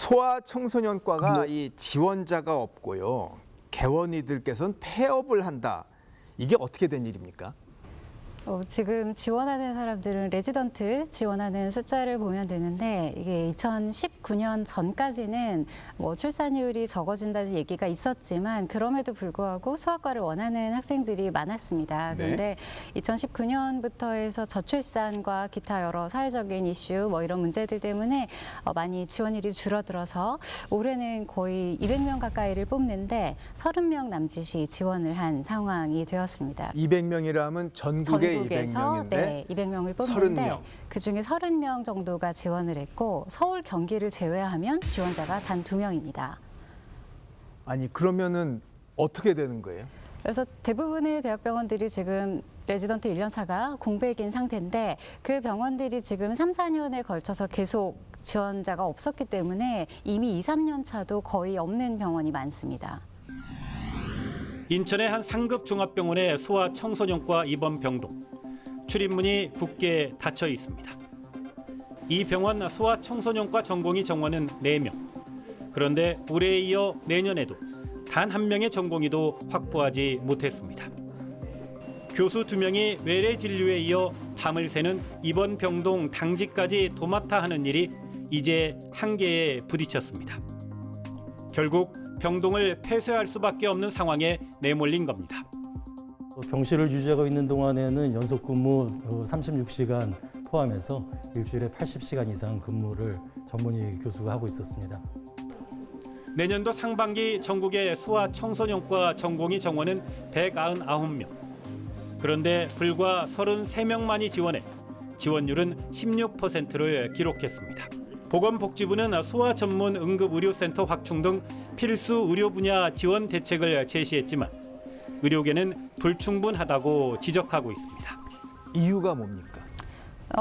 소아청소년과가 이 지원자가 없고요. 개원이들께서는 폐업을 한다. 이게 어떻게 된 일입니까? 지금 지원하는 사람들은 레지던트 지원하는 숫자를 보면 되는데 이게 2019년 전까지는 뭐 출산율이 적어진다는 얘기가 있었지만 그럼에도 불구하고 소아과를 원하는 학생들이 많았습니다. 그런데 2019년부터 해서 저출산과 기타 여러 사회적인 이슈 뭐 이런 문제들 때문에 많이 지원율이 줄어들어서 올해는 거의 200명 가까이를 뽑는데 30명 남짓이 지원을 한 상황이 되었습니다. 200명이라면 전국에 200명인데 네, 200명을 뽑는데 30명. 그중에 30명 정도가 지원을 했고 서울, 경기를 제외하면 지원자가 단 2명입니다. 아니 그러면은 어떻게 되는 거예요? 그래서 대부분의 대학병원들이 지금 레지던트 1년차가 공백인 상태인데 그 병원들이 지금 3, 4년에 걸쳐서 계속 지원자가 없었기 때문에 이미 2, 3년 차도 거의 없는 병원이 많습니다. 인천의 한 상급 종합병원의 소아청소년과 입원 병동. 출입문이 굳게 닫혀 있습니다. 이 병원 소아청소년과 전공의 정원은 4명. 그런데 올해에 이어 내년에도 단 한 명의 전공의도 확보하지 못했습니다. 교수 2명이 외래 진료에 이어 밤을 새는 입원 병동 당직까지 도맡아 하는 일이 이제 한계에 부딪혔습니다. 결국 병동을 폐쇄할 수밖에 없는 상황에 내몰린 겁니다. 병실을 유지하고 있는 동안에는 연속 근무 36시간 포함해서 일주일에 80시간 이상 근무를 전문의 교수가 하고 있었습니다. 내년도 상반기 전국의 소아청소년과 전공의 정원은 199명. 그런데 불과 33명만이 지원해 지원율은 16%를 기록했습니다. 보건복지부는 소아 전문 응급의료센터 확충 등 필수 의료 분야 지원 대책을 제시했지만 의료계는 불충분하다고 지적하고 있습니다. 이유가 뭡니까?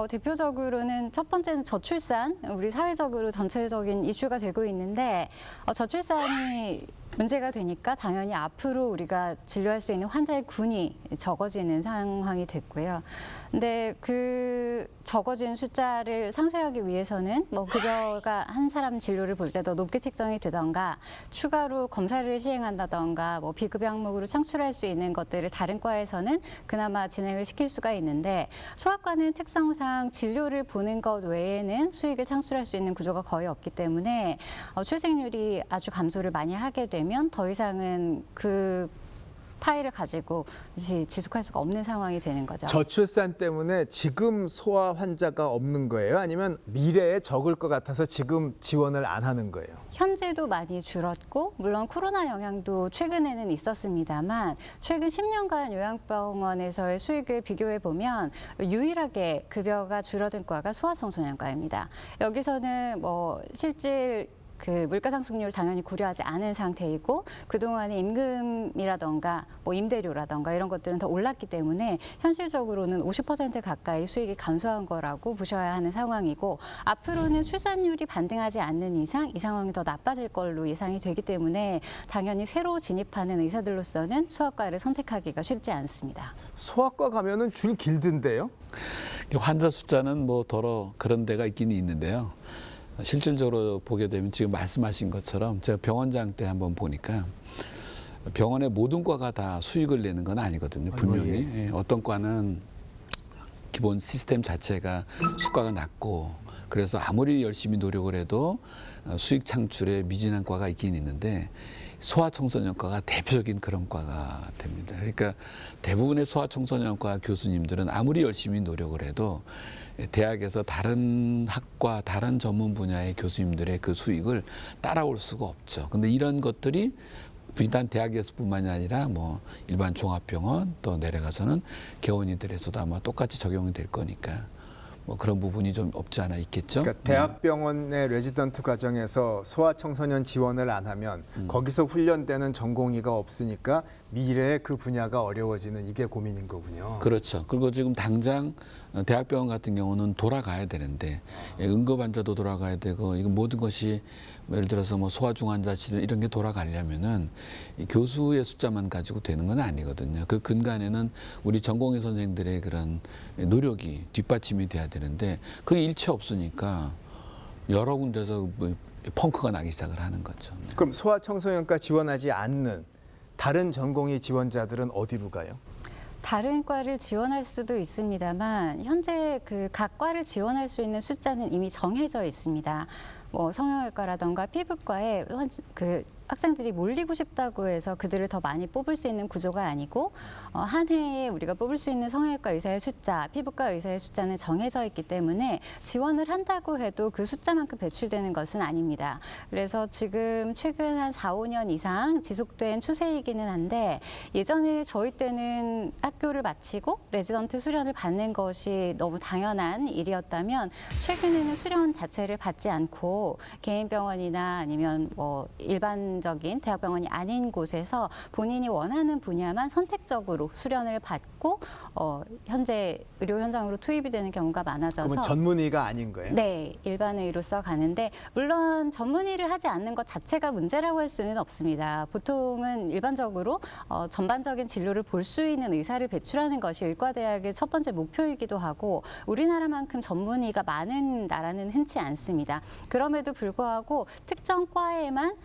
대표적으로는 첫 번째는 저출산, 우리 사회적으로 전체적인 이슈가 되고 있는데 저출산이 문제가 되니까 당연히 앞으로 우리가 진료할 수 있는 환자의 군이 적어지는 상황이 됐고요. 근데 그 적어진 숫자를 상쇄하기 위해서는 뭐 급여가 한 사람 진료를 볼 때 더 높게 책정이 되던가 추가로 검사를 시행한다던가 뭐 비급여 항목으로 창출할 수 있는 것들을 다른 과에서는 그나마 진행을 시킬 수가 있는데 소아과는 특성상 진료를 보는 것 외에는 수익을 창출할 수 있는 구조가 거의 없기 때문에 출생률이 아주 감소를 많이 하게 되면 더 이상은 그 파일을 가지고 지속할 수가 없는 상황이 되는 거죠. 저출산 때문에 지금 소아 환자가 없는 거예요? 아니면 미래에 적을 것 같아서 지금 지원을 안 하는 거예요? 현재도 많이 줄었고 물론 코로나 영향도 최근에는 있었습니다만 최근 10년간 요양병원에서의 수익을 비교해 보면 유일하게 급여가 줄어든 과가 소아청소년과입니다. 여기서는 뭐 실질 그 물가 상승률을 당연히 고려하지 않은 상태이고 그동안의 임금이라던가 뭐 임대료라던가 이런 것들은 더 올랐기 때문에 현실적으로는 50% 가까이 수익이 감소한 거라고 보셔야 하는 상황이고 앞으로는 출산율이 반등하지 않는 이상 이 상황이 더 나빠질 걸로 예상이 되기 때문에 당연히 새로 진입하는 의사들로서는 소아과를 선택하기가 쉽지 않습니다. 소아과 가면은 줄 길던데요? 환자 숫자는 뭐 더러 그런 데가 있긴 있는데요. 실질적으로 보게 되면 지금 말씀하신 것처럼 제가 병원장 때 한번 보니까 병원의 모든 과가 다 수익을 내는 건 아니거든요. 분명히 예. 어떤 과는 기본 시스템 자체가 수가가 낮고 그래서 아무리 열심히 노력을 해도 수익 창출에 미진한 과가 있긴 있는데 소아청소년과가 대표적인 그런 과가 됩니다. 그러니까 대부분의 소아청소년과 교수님들은 아무리 열심히 노력을 해도 대학에서 다른 학과, 다른 전문 분야의 교수님들의 그 수익을 따라올 수가 없죠. 근데 이런 것들이 비단 대학에서뿐만이 아니라 뭐 일반 종합병원 또 내려가서는 개원이들에서도 아마 똑같이 적용이 될 거니까 뭐 그런 부분이 좀 없지 않아 있겠죠. 그러니까 대학병원의 레지던트 과정에서 소아청소년 지원을 안 하면 거기서 훈련되는 전공의가 없으니까 미래에 그 분야가 어려워지는 이게 고민인 거군요. 그렇죠. 그리고 지금 당장 대학병원 같은 경우는 돌아가야 되는데 응급 환자도 돌아가야 되고 이거 모든 것이 예를 들어서 뭐 소아중환자실 이런 게 돌아가려면은 교수의 숫자만 가지고 되는 건 아니거든요. 그 근간에는 우리 전공의 선생들의 그런 노력이 뒷받침이 돼야 되는데 그게 일체 없으니까 여러 군데서 뭐 펑크가 나기 시작을 하는 거죠. 그럼 소아청소년과 지원하지 않는 다른 전공의 지원자들은 어디로 가요? 다른 과를 지원할 수도 있습니다만 현재 그 각 과를 지원할 수 있는 숫자는 이미 정해져 있습니다. 뭐 성형외과라던가 피부과에 학생들이 몰리고 싶다고 해서 그들을 더 많이 뽑을 수 있는 구조가 아니고 한 해에 우리가 뽑을 수 있는 성형외과 의사의 숫자, 피부과 의사의 숫자는 정해져 있기 때문에 지원을 한다고 해도 그 숫자만큼 배출되는 것은 아닙니다. 그래서 지금 최근 한 4, 5년 이상 지속된 추세이기는 한데 예전에 저희 때는 학교를 마치고 레지던트 수련을 받는 것이 너무 당연한 일이었다면 최근에는 수련 자체를 받지 않고 개인 병원이나 아니면 뭐 일반적인 대학병원이 아닌 곳에서 본인이 원하는 분야만 선택적으로 수련을 받고 현재 의료 현장으로 투입이 되는 경우가 많아져서 그러면 전문의가 아닌 거예요? 네, 일반의로서 가는데 물론 전문의를 하지 않는 것 자체가 문제라고 할 수는 없습니다. 보통은 일반적으로 전반적인 진료를 볼 수 있는 의사를 배출하는 것이 의과대학의 첫 번째 목표이기도 하고 우리나라만큼 전문의가 많은 나라는 흔치 않습니다. 그럼에도 불구하고 특정 과에만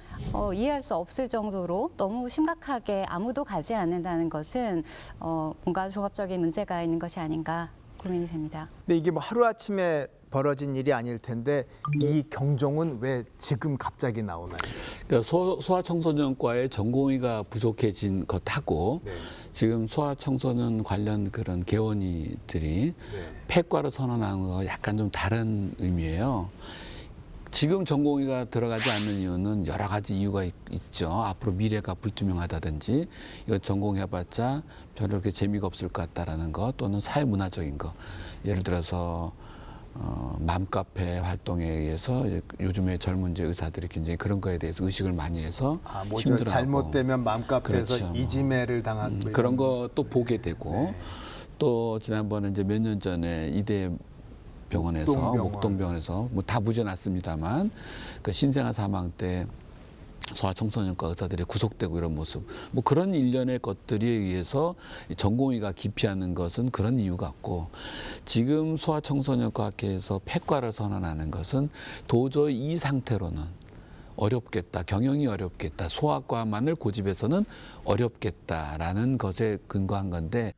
이해할 수 없을 정도로 너무 심각하게 아무도 가지 않는다는 것은 뭔가 종합적인 문제가 있는 것이 아닌가 고민이 됩니다. 근데 이게 뭐 하루아침에 벌어진 일이 아닐 텐데 이 경종은 왜 지금 갑자기 나오나요? 그러니까 소아청소년과의 전공의가 부족해진 것하고 네. 지금 소아청소년 관련 그런 개원이들이 폐과를 선언하는 거 약간 좀 다른 의미예요. 지금 전공의가 들어가지 않는 이유는 여러 가지 이유가 있죠. 앞으로 미래가 불투명하다든지 이거 전공해봤자 별로 그렇게 재미가 없을 것 같다라는 거 또는 사회문화적인 거. 예를 들어서 맘카페 활동에 의해서 요즘에 젊은 의사들이 굉장히 그런 거에 대해서 의식을 많이 해서 뭐 힘들어하고 잘못되면 맘카페에서 그렇죠. 이지매를 당하고 그런 것도 보게 되고 네. 또 지난번에 이제 몇 년 전에 이대 병원에서 목동병원에서 뭐 다 무죄 났습니다만 그 신생아 사망 때 소아청소년과 의사들이 구속되고 이런 모습 뭐 그런 일련의 것들에 의해서 전공의가 기피하는 것은 그런 이유 같고 지금 소아청소년과 학회에서 폐과를 선언하는 것은 도저히 이 상태로는 어렵겠다, 경영이 어렵겠다, 소아과만을 고집해서는 어렵겠다라는 것에 근거한 건데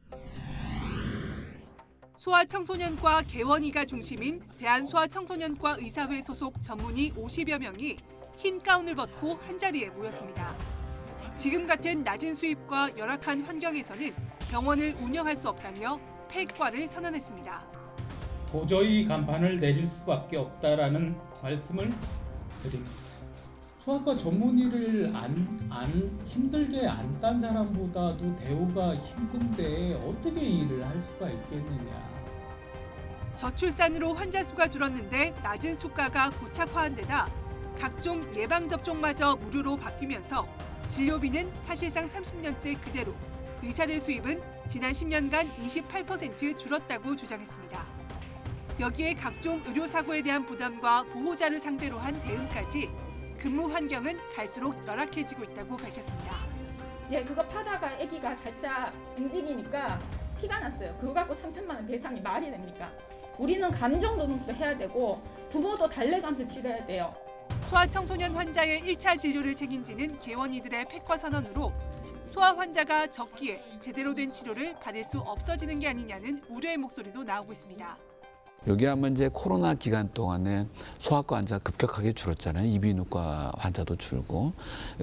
소아청소년과 개원의가 중심인 대한소아청소년과 의사회 소속 전문의 50여 명이 흰 가운을 벗고 한자리에 모였습니다. 지금 같은 낮은 수입과 열악한 환경에서는 병원을 운영할 수 없다며 폐과를 선언했습니다. 도저히 간판을 내릴 수밖에 없다라는 말씀을 드립니다. 소아과 전문의를 힘들게 안 딴 사람보다도 대우가 힘든데 어떻게 일을 할 수가 있겠느냐. 저출산으로 환자 수가 줄었는데 낮은 수가가 고착화한 데다 각종 예방접종마저 무료로 바뀌면서 진료비는 사실상 30년째 그대로, 의사들 수입은 지난 10년간 28% 줄었다고 주장했습니다. 여기에 각종 의료사고에 대한 부담과 보호자를 상대로 한 대응까지 근무 환경은 갈수록 열악해지고 있다고 밝혔습니다. 예, 그거 파다가 아기가 살짝 움직이니까 피가 났어요. 그거 갖고 3천만 원 배상이 말이 됩니까? 우리는 감정노동도 해야 되고 부모도 달래가면서 치료해야 돼요. 소아청소년 환자의 1차 진료를 책임지는 개원의들의 폐과 선언으로 소아 환자가 적기에 제대로 된 치료를 받을 수 없어지는 게 아니냐는 우려의 목소리도 나오고 있습니다. 여기 아마 이제 코로나 기간 동안에 소아과 환자가 급격하게 줄었잖아요. 이비인후과 환자도 줄고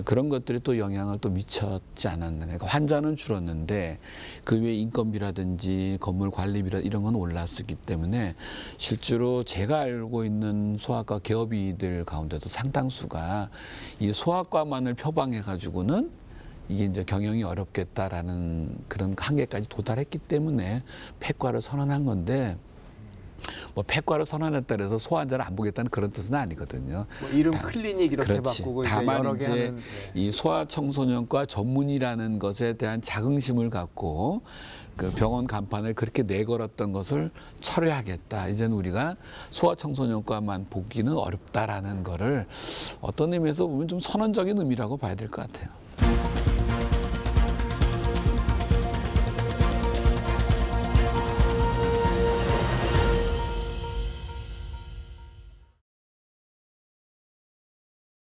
그런 것들이 또 영향을 또 미쳤지 않았나. 그러니까 환자는 줄었는데 그 외에 인건비라든지 건물 관리비라 이런 건 올랐기 때문에 실제로 제가 알고 있는 소아과 개업의들 가운데도 상당수가 이 소아과만을 표방해 가지고는 이게 이제 경영이 어렵겠다라는 그런 한계까지 도달했기 때문에 폐과를 선언한 건데. 뭐 폐과를 선언했다 해서 소환자를 안 보겠다는 그런 뜻은 아니거든요. 뭐 이름 클리닉 이렇게 그렇지. 바꾸고 다만 여러 개 이제 하는 이 소아청소년과 전문의라는 것에 대한 자긍심을 갖고 그 병원 간판을 그렇게 내걸었던 것을 철회하겠다. 이제는 우리가 소아청소년과만 보기는 어렵다라는 거를 어떤 의미에서 보면 좀 선언적인 의미라고 봐야 될 것 같아요.